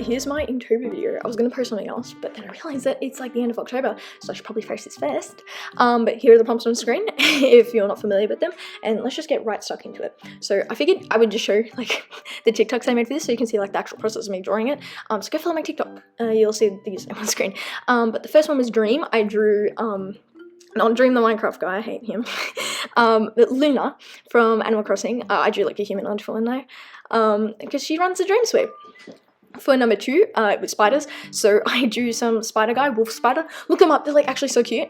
here's my Inktober video. I was gonna post something else, but then I realized that it's like the end of October, so I should probably post this first. But here are the prompts on screen if you're not familiar with them, and let's just get right stuck into it. So I figured I would just show like the TikToks I made for this, so you can see like the actual process of me drawing it. So go follow my TikTok. You'll see the username on screen. But the first one was Dream. I drew not Dream the Minecraft guy, I hate him. But Luna from Animal Crossing. I drew like a humanoid for now, because she runs the dream sweep. For number 2, it was spiders, so I drew some spider guy, wolf spider. Look them up, they're like actually so cute.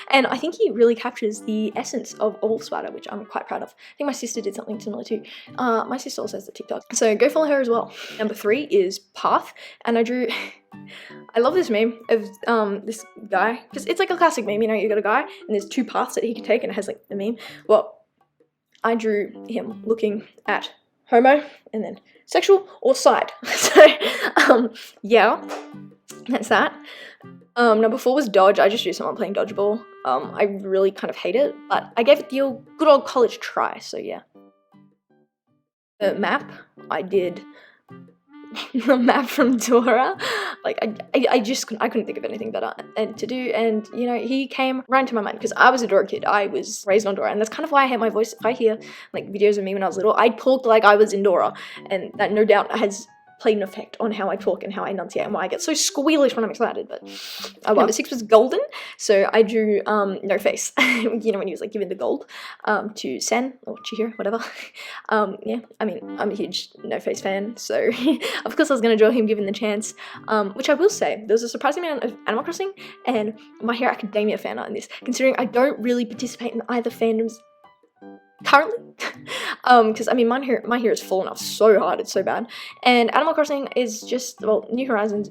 And I think he really captures the essence of a wolf spider, which I'm quite proud of. I think my sister did something similar too. My sister also has the TikTok, so go follow her as well. Number 3 is Path, and I drew I love this meme of this guy, because it's like a classic meme, you know, you got a guy and there's 2 paths that he can take and it has like the meme. Well, I drew him looking at homo and then sexual or side. So yeah, that's that. Number 4 was Dodge. I just drew someone playing dodgeball. I really kind of hate it, but I gave it the good old college try, so yeah. The map, I did the map from Dora. Like I couldn't think of anything better to do, and you know, he came right into my mind because I was a Dora kid. I was raised on Dora, and that's kind of why I hate my voice. If I hear like videos of me when I was little, I talked like I was in Dora, and that no doubt has played an effect on how I talk and how I enunciate and why I get so squealish when I'm excited. But number 6 was Golden, so I drew No Face. You know, when he was like giving the gold to Sen or Chihiro, whatever. Yeah, I mean, I'm a huge No Face fan, so of course I was gonna draw him given the chance. Which I will say, there was a surprising amount of Animal Crossing and My Hero Academia fan art in this, considering I don't really participate in either fandoms currently. Because I mean, my hero has fallen off so hard, it's so bad, and Animal Crossing is just, well, New Horizons,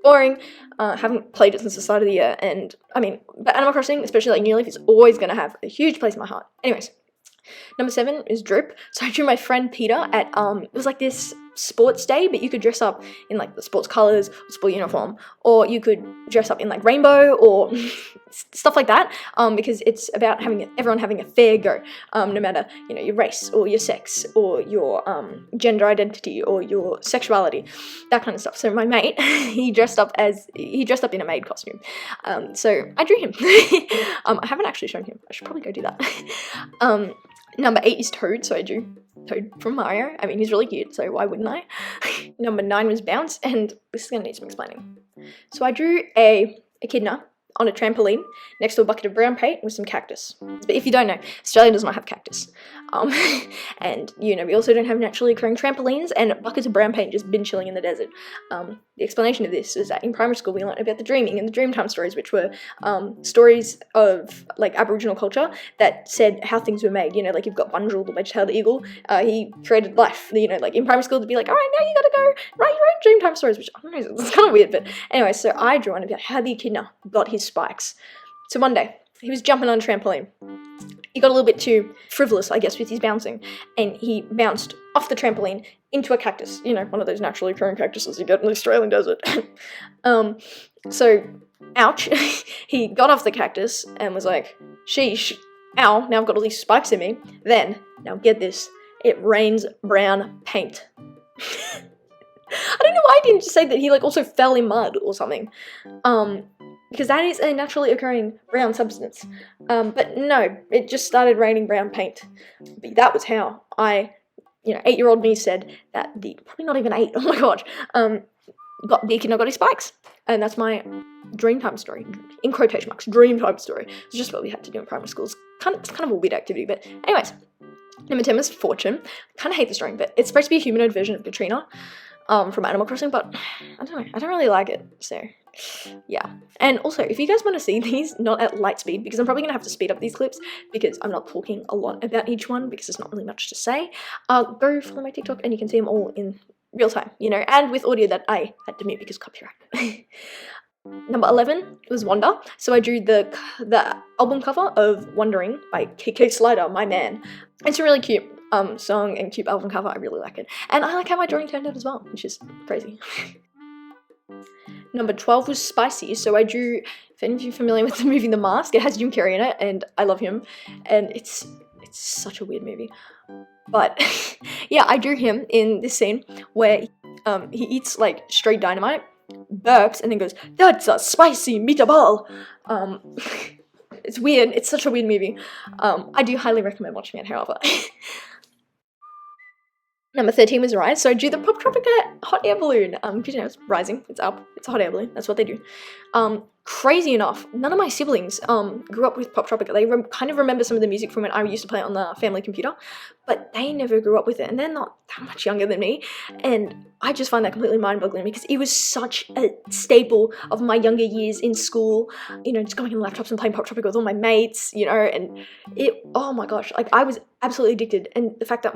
boring. Haven't played it since the start of the year, and I mean, but Animal Crossing, especially like New Leaf, is always gonna have a huge place in my heart. Anyways, number 7 is Drip. So I drew my friend Peter at it was like this sports day, but you could dress up in like the sports colors, or sport uniform, or you could dress up in like rainbow or stuff like that, because it's about everyone having a fair go, no matter, you know, your race or your sex or your gender identity or your sexuality, that kind of stuff. So my mate, he dressed up in a maid costume, so I drew him. I haven't actually shown him. I should probably go do that. Number 8 is Toad, so I drew Toad from Mario. I mean, he's really cute, so why wouldn't I? Number 9 was Bounce, and this is gonna need some explaining. So I drew a echidna on a trampoline next to a bucket of brown paint with some cactus. But if you don't know, Australia does not have cactus. And you know, we also don't have naturally occurring trampolines and buckets of brown paint just been chilling in the desert. The explanation of this is that in primary school we learned about the dreaming and the Dreamtime stories, which were stories of like Aboriginal culture that said how things were made. You know, like you've got Bunjil, the wedge-tailed eagle. He created life. You know, like in primary school they'd be like, all right, now you gotta go write your own Dreamtime stories, which I don't know, it's kind of weird. But anyway, so I drew one about how the echidna got his spikes. So one day he was jumping on a trampoline. He got a little bit too frivolous, I guess, with his bouncing, and he bounced off the trampoline into a cactus, you know, one of those naturally occurring cactuses you get in the Australian desert. So, ouch, he got off the cactus and was like, sheesh, ow, now I've got all these spikes in me. Then, now get this, it rains brown paint. I don't know why I didn't just say that he like also fell in mud or something. Because that is a naturally occurring brown substance. But no, it just started raining brown paint. But that was how I, you know, 8-year-old me said that probably not even 8, oh my god, got the echidna got his spikes. And that's my Dreamtime story, in quotation marks, Dreamtime story. It's just what we had to do in primary schools. It's kind of a weird activity, but anyways. Number 10 is Fortune. I kind of hate this drawing, but it's supposed to be a humanoid version of Katrina from Animal Crossing, but I don't know, I don't really like it, so yeah. And also, if you guys want to see these, not at light speed, because I'm probably going to have to speed up these clips, because I'm not talking a lot about each one, because there's not really much to say, go follow my TikTok, and you can see them all in real time, you know, and with audio that I had to mute because copyright. Number 11 was Wonder, so I drew the album cover of Wondering by KK Slider, my man. It's a really cute song and cute album cover, I really like it. And I like how my drawing turned out as well, which is crazy. Number 12 was Spicy, so I drew, if any of you are familiar with the movie The Mask, it has Jim Carrey in it, and I love him, and it's such a weird movie. But yeah, I drew him in this scene where he eats like straight dynamite, burps, and then goes, "That's a spicy meatball." It's weird. It's such a weird movie. I do highly recommend watching it, however. Number 13 was Rise. So I drew the Pop Tropica hot air balloon. Because you know, it's rising, it's up, it's a hot air balloon. That's what they do. Crazy enough, none of my siblings grew up with Pop Tropica. They kind of remember some of the music from when I used to play it on the family computer, but they never grew up with it, and they're not that much younger than me. And I just find that completely mind-boggling because it was such a staple of my younger years in school. You know, just going on laptops and playing Pop Tropica with all my mates. You know, and it. Oh my gosh, like I was absolutely addicted. And the fact that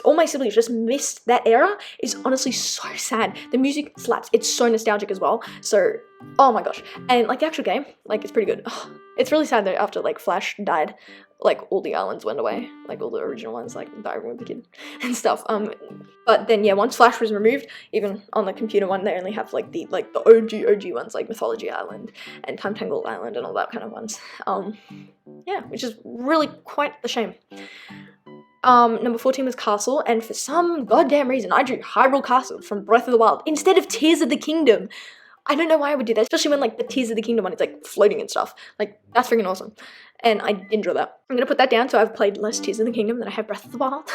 all my siblings just missed that era is honestly so sad. The music slaps. It's so nostalgic as well. So, oh my gosh. And like the actual game, like it's pretty good. Oh, it's really sad that after like Flash died, like all the islands went away, like all the original ones, like the Iron the Kid and stuff. But then yeah, once Flash was removed, even on the computer one, they only have like the OG ones, like Mythology Island and Time Tangle Island and all that kind of ones. Yeah, which is really quite the shame. Number 14 was Castle, and for some goddamn reason, I drew Hyrule Castle from Breath of the Wild instead of Tears of the Kingdom. I don't know why I would do that, especially when like the Tears of the Kingdom one is like floating and stuff. Like, that's freaking awesome. And I didn't draw that. I'm gonna put that down, so I've played less Tears of the Kingdom than I have Breath of the Wild.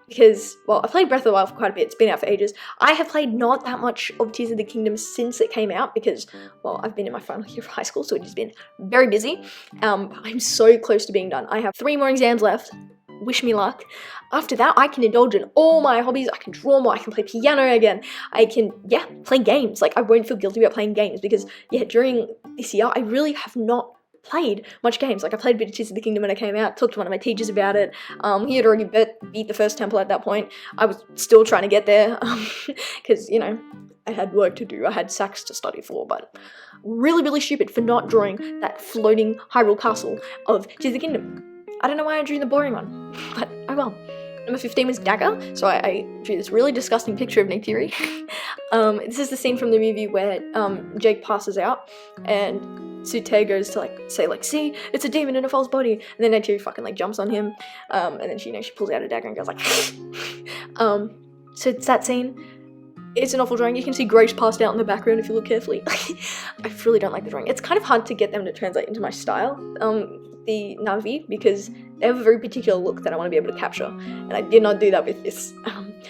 Because, well, I played Breath of the Wild for quite a bit. It's been out for ages. I have played not that much of Tears of the Kingdom since it came out because, well, I've been in my final year of high school, so it has been very busy. I'm so close to being done. I have 3 more exams left. Wish me luck. After that, I can indulge in all my hobbies. I can draw more. I can play piano again. I can, yeah, play games. Like, I won't feel guilty about playing games because, yeah, during this year, I really have not played much games. Like, I played a bit of Tears of the Kingdom when it came out, talked to one of my teachers about it. He had already beat the first temple at that point. I was still trying to get there because, you know, I had work to do. I had sax to study for, but really, really stupid for not drawing that floating Hyrule Castle of Tears of the Kingdom. I don't know why I drew the boring one, but oh well. Number 15 was Dagger, so I drew this really disgusting picture of Neytiri. This is the scene from the movie where Jake passes out, and Tsute goes to say see, it's a demon in a false body, and then Neytiri fucking like jumps on him, and then she pulls out a dagger and goes like, so it's that scene. It's an awful drawing. You can see Grace passed out in the background if you look carefully. I really don't like the drawing. It's kind of hard to get them to translate into my style, the Navi, because they have a very particular look that I want to be able to capture, and I did not do that with this.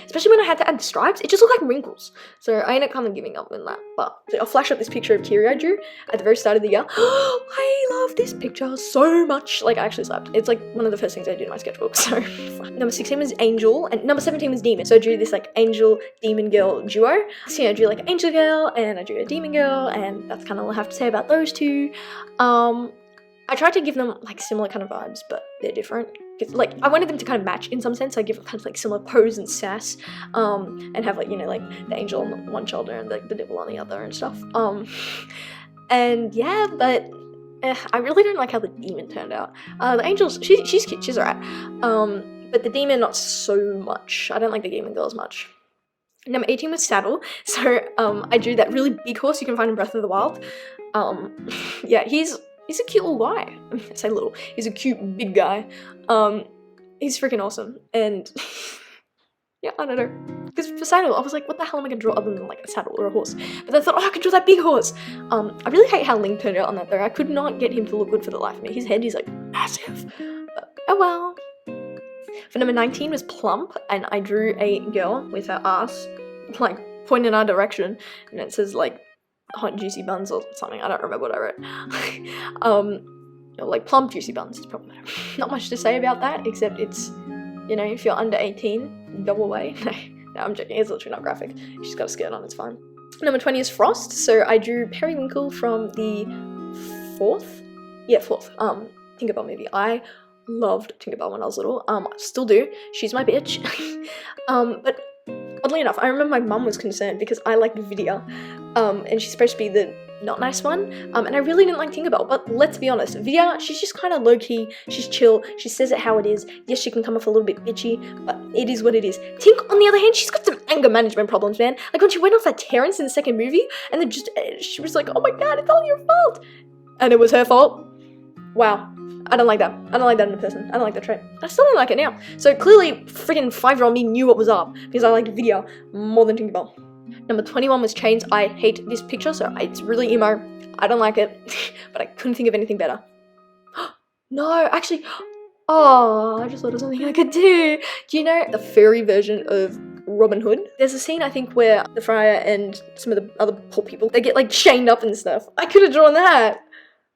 Especially when I had to add stripes, it just looked like wrinkles. So I ended up kind of giving up on that. But so I'll flash up this picture of Kiri I drew at the very start of the year. I love this picture so much. Like, I actually slapped. It's like one of the first things I did in my sketchbook. So number 16 was Angel, and number 17 was Demon. So I drew this like angel demon girl duo. So yeah, I drew like an angel girl and I drew a demon girl, and that's kind of all I have to say about those two. I tried to give them like similar kind of vibes, but they're different. Like, I wanted them to kind of match in some sense. I give them kind of like similar pose and sass, and have like, like the angel on one shoulder and like the devil on the other and stuff. And yeah, but I really don't like how the demon turned out. The angel's she's cute, she's alright. But the demon not so much. I don't like the demon girl as much. Number 18 was Saddle. So I drew that really big horse you can find in Breath of the Wild. Yeah, he's a cute little guy. I say little. He's a cute big guy. He's freaking awesome. And yeah, I don't know. Because for Saddle, I was like, what the hell am I gonna draw other than like a saddle or a horse? But then I thought, I could draw that big horse. I really hate how Link turned out on that though. I could not get him to look good for the life of me. His head is like massive. But oh well. For number 19 was Plump, and I drew a girl with her ass like pointing in our direction, and it says like hot juicy buns or something. I don't remember what I wrote. Like plump juicy buns is probably better. Not much to say about that, except it's, if you're under 18, go away. No, I'm joking, it's literally not graphic. She's got a skirt on, it's fine. Number 20 is Frost, so I drew Periwinkle from the fourth Tinkerbell movie. I loved Tinkerbell when I was little, I still do. She's my bitch. But oddly enough, I remember my mum was concerned because I liked Vidya, and she's supposed to be the not nice one, and I really didn't like Tinkerbell, but let's be honest, Vidya, she's just kind of low-key, she's chill, she says it how it is. Yes, she can come off a little bit bitchy, but it is what it is. Tink, on the other hand, she's got some anger management problems, man. Like when she went off at Terrence in the second movie, and then she was like, oh my god, it's all your fault, and it was her fault. Wow. I don't like that. I don't like that in a person. I don't like that trait. I still don't like it now. So clearly, freaking 5-year-old me knew what was up because I liked video more than Tinkerbell. Number 21 was Chains. I hate this picture, so it's really emo. I don't like it, but I couldn't think of anything better. No, actually, oh, I just thought of something I could do. Do you know the furry version of Robin Hood? There's a scene, I think, where the friar and some of the other poor people, they get like chained up and stuff. I could have drawn that.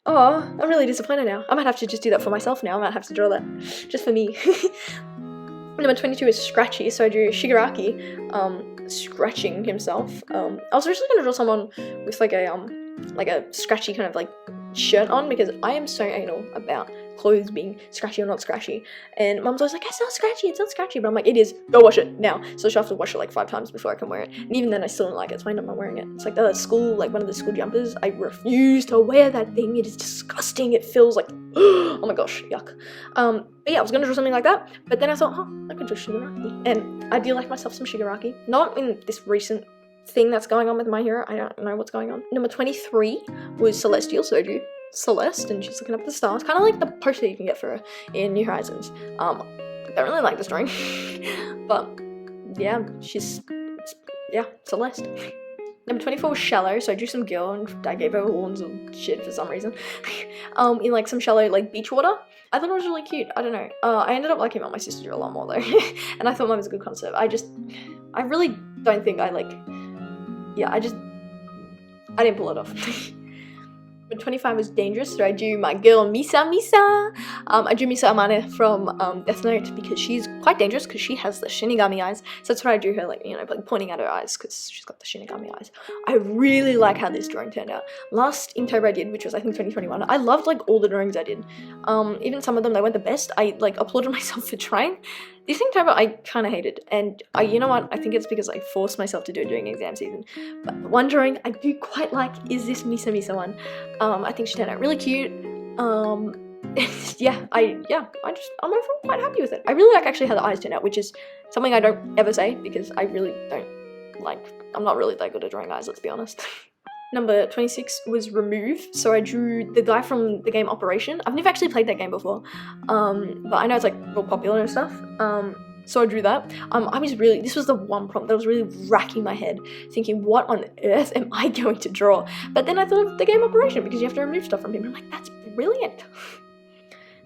Oh, I'm really disappointed now. I might have to just do that for myself now. I might have to draw that just for me. Number 22 is Scratchy, so I drew Shigaraki scratching himself. I was originally going to draw someone with like a scratchy kind of like shirt on because I am so anal about clothes being scratchy or not scratchy, and Mum's always like, it's not scratchy, but I'm like, it is, go wash it now. So she'll have to wash it like 5 times before I can wear it, and even then I still don't like it, so I end up not wearing it. It's like the school, like one of the school jumpers, I refuse to wear that thing. It is disgusting. It feels like, oh my gosh, yuck. But yeah, I was gonna draw something like that, but then I thought, I could draw Shigaraki, and I do like myself some Shigaraki, not in this recent thing that's going on with My Hero. I don't know what's going on. Number 23 was Celestial, so I drew Celeste, and she's looking up at the stars, kind of like the poster you can get for her in New Horizons. I don't really like this drawing, but yeah, Celeste. Number 24 was Shallow, so I drew some girl and I gave her horns or shit for some reason, in like some shallow like beach water. I thought it was really cute. I don't know. I ended up liking what my sister drew a lot more though, and I thought mine was a good concept. I really don't think I like. Yeah, I didn't pull it off. Number 25 was Dangerous, so I drew my girl Misa. I drew Misa Amane from Death Note because she's quite dangerous because she has the Shinigami eyes. So that's why I drew her, like, you know, like pointing at her eyes because she's got the Shinigami eyes. I really like how this drawing turned out. Last Inktober I did, which was I think 2021, I loved like all the drawings I did. Even some of them that weren't the best, I like applauded myself for trying. This Inktober I kind of hated, and you know what, I think it's because I forced myself to do it during exam season. But the one drawing I do quite like is this Misa one. I think she turned out really cute. I'm overall quite happy with it. I really like actually how the eyes turned out, which is something I don't ever say because I really don't like, I'm not really that good at drawing eyes, let's be honest. Number 26 was Remove, so I drew the guy from the game Operation. I've never actually played that game before, but I know it's like real popular and stuff, so I drew that. This was the one prompt that was really racking my head, thinking, what on earth am I going to draw? But then I thought of the game Operation, because you have to remove stuff from him, and I'm like, that's brilliant.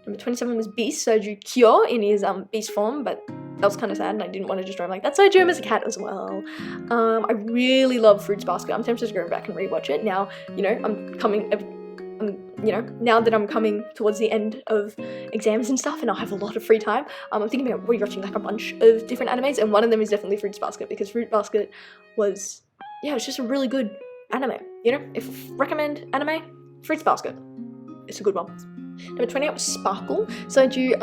Number 27 was Beast, so I drew Kyo in his beast form, but that was kind of sad and I didn't want to just draw him like that, so I drew him as a cat as well. I really love Fruits Basket. I'm tempted to go back and rewatch it now. You know, now that I'm coming towards the end of exams and stuff and I'll have a lot of free time, I'm thinking about rewatching like a bunch of different animes, and one of them is definitely Fruits Basket, because Fruits Basket was, it's just a really good anime. You know, if recommend anime, Fruits Basket. It's a good one. Number 28 was Sparkle, so I drew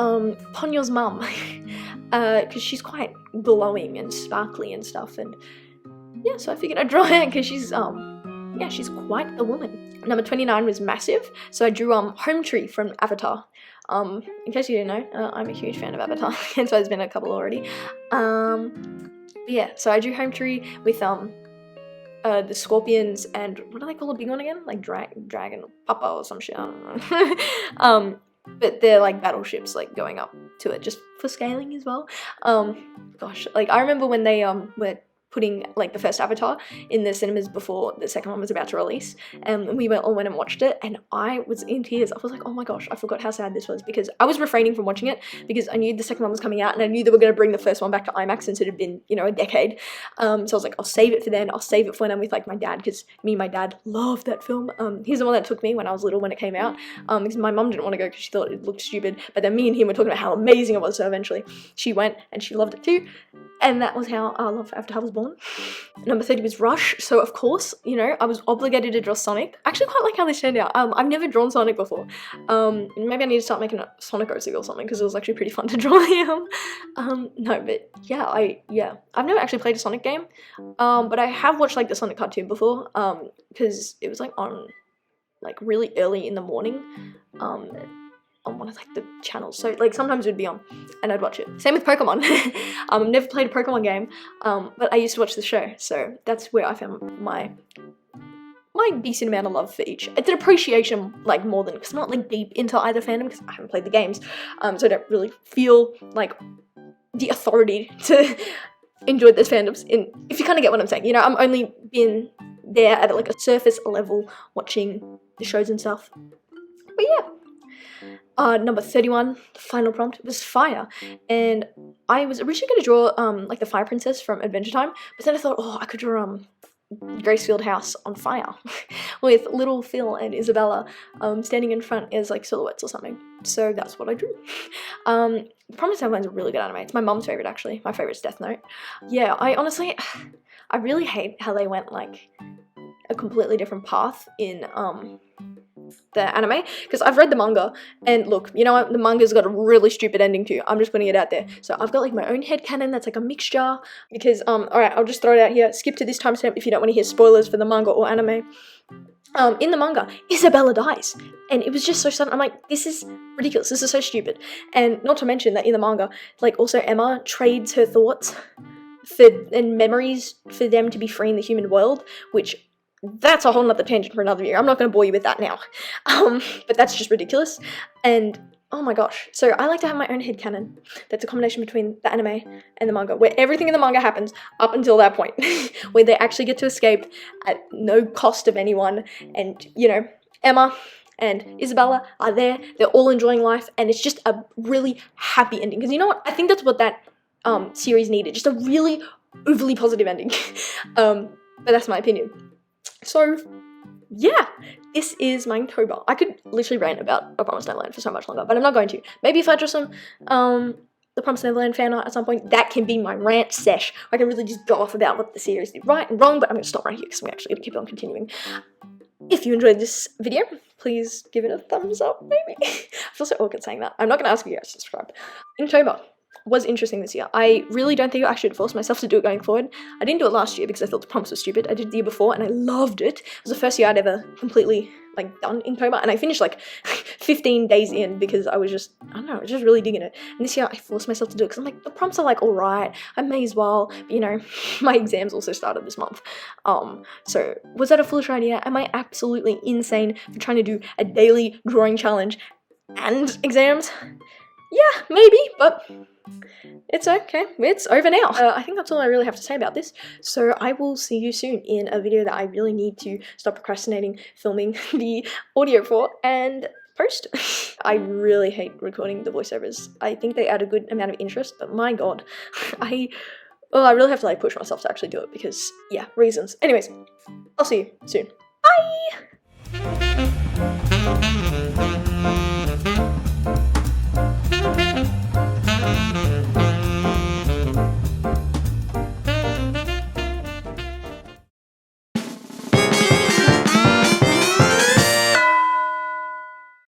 Ponyo's mum, because she's quite glowing and sparkly and stuff, and yeah, so I figured I'd draw her because she's she's quite a woman. Number 29 was Massive, so I drew Home Tree from Avatar. In case you didn't know, I'm a huge fan of Avatar, and so there's been a couple already. Yeah, so I drew Home Tree with the scorpions and what do they call a big one again? Like dragon papa or some shit, I don't know. But they're like battleships like going up to it just for scaling as well. Gosh, like I remember when they were putting like the first Avatar in the cinemas before the second one was about to release, and we all went and watched it, and I was in tears. I was like, oh my gosh, I forgot how sad this was, because I was refraining from watching it because I knew the second one was coming out and I knew they were going to bring the first one back to IMAX since it had been, you know, a decade. So I was like, I'll save it for then. I'll save it for when I'm with like my dad, because me and my dad loved that film. He's the one that took me when I was little when it came out, because my mum didn't want to go because she thought it looked stupid, but then me and him were talking about how amazing it was, so eventually she went and she loved it too. And that was how our love for Avatar was born. Number 30 was Rush. So of course, you know, I was obligated to draw Sonic. I actually quite like how this turned out. I've never drawn Sonic before. Maybe I need to start making a Sonic OC or something, because it was actually pretty fun to draw him. No, but yeah, I've never actually played a Sonic game. But I have watched like the Sonic cartoon before. Because it was like on like really early in the morning. On one of like the channels, so like sometimes it would be on and I'd watch it. Same with Pokemon. I've never played a Pokemon game, but I used to watch the show, so that's where I found my my decent amount of love for each. It's an appreciation, like, more than, because I'm not, like, deep into either fandom, because I haven't played the games, so I don't really feel, like, the authority to enjoy those fandoms, if you kind of get what I'm saying. You know, I'm only been there at, like, a surface level watching the shows and stuff. But yeah. Number 31, the final prompt, was fire. And I was originally going to draw, like, the Fire Princess from Adventure Time, but then I thought, oh, I could draw, Gracefield House on fire with little Phil and Isabella standing in front as, like, silhouettes or something. So that's what I drew. Promised Neverland's a really good anime. It's my mom's favorite, actually. My favorite's Death Note. Yeah, I really hate how they went, like, a completely different path in the anime, because I've read the manga, and look, you know what, the manga's got a really stupid ending too. I'm just putting it out there. So I've got, like, my own headcanon that's, like, a mixture, because alright, I'll just throw it out here. Skip to this timestamp if you don't want to hear spoilers for the manga or anime. In the manga, Isabella dies, and it was just so sudden. I'm like, this is ridiculous, this is so stupid. And not to mention that in the manga, like, also Emma trades her thoughts and memories for them to be free in the human world, which, that's a whole nother tangent for another year. I'm not going to bore you with that now. But that's just ridiculous. And, oh my gosh. So I like to have my own headcanon that's a combination between the anime and the manga, where everything in the manga happens up until that point, where they actually get to escape at no cost of anyone. And, you know, Emma and Isabella are there. They're all enjoying life. And it's just a really happy ending. Because you know what? I think that's what that series needed. Just a really overly positive ending. But that's my opinion. So, yeah, this is my Inktober. I could literally rant about A Promised Neverland for so much longer, but I'm not going to. Maybe if I draw some, The Promised Neverland fan art at some point, that can be my rant sesh. I can really just go off about what the series did right and wrong, but I'm going to stop right here because I'm actually going to keep on continuing. If you enjoyed this video, please give it a thumbs up, maybe. I feel so awkward saying that. I'm not going to ask you guys to subscribe. Inktober was interesting this year. I really don't think I should force myself to do it going forward. I didn't do it last year because I thought the prompts were stupid. I did it the year before and I loved it. It was the first year I'd ever completely, like, done Inktober, and I finished, like, 15 days in because I was just, I don't know, I was just really digging it. And this year I forced myself to do it because I'm like, the prompts are, like, alright, I may as well, but, you know, my exams also started this month. So was that a foolish idea? Am I absolutely insane for trying to do a daily drawing challenge and exams? Yeah, maybe, but it's okay. It's over now. I think that's all I really have to say about this. So I will see you soon in a video that I really need to stop procrastinating filming the audio for and post. I really hate recording the voiceovers. I think they add a good amount of interest, but my god, I really have to, like, push myself to actually do it because, yeah, reasons. Anyways, I'll see you soon. Bye!